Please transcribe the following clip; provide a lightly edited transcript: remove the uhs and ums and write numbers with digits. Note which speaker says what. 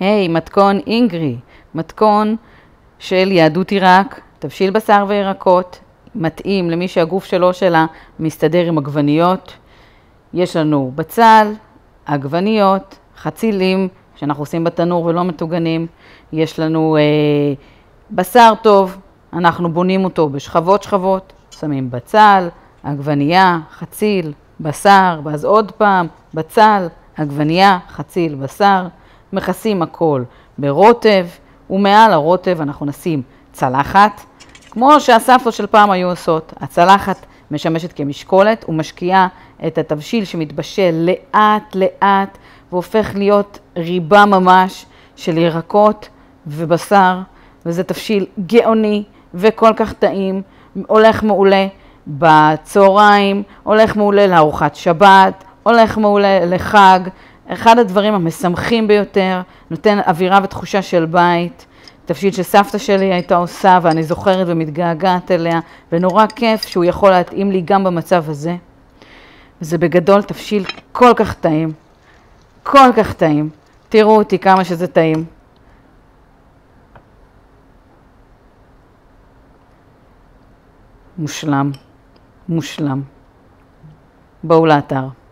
Speaker 1: היי, מתכון אינגרי, מתכון של יהדות עיראק, תבשיל בשר וירקות, מתאים למי שהגוף שלה מסתדר עם עגבניות. יש לנו בצל, עגבניות, חצילים שאנחנו עושים בתנור ולא מטוגנים. יש לנו בשר טוב, אנחנו בונים אותו בשכבות, שמים בצל, עגבנייה, חציל, בשר, ואז עוד פעם, בצל, עגבנייה, חציל, בשר. מכסים הכל ברוטב, ומעל הרוטב אנחנו נשים צלחת, כמו שהסבתות של פעם היו עושות. הצלחת משמשת כמשקולת ומשקיעה את התבשיל שמתבשל לאט לאט, והופך להיות ריבה ממש של ירקות ובשר, וזה תבשיל גאוני וכל כך טעים, הולך מעולה בצהריים, הולך מעולה לארוחת שבת, הולך מעולה לחג. אחד הדברים המשמחים ביותר, נותן אווירה ותחושה של בית, תבשיל שסבתא שלי הייתה עושה ואני זוכרת ומתגעגעת אליה, ונורא כיף שהוא יכול להתאים לי גם במצב הזה. וזה בגדול תבשיל כל כך טעים, כל כך טעים. תראו אותי כמה שזה טעים. מושלם, מושלם. בואו לאתר.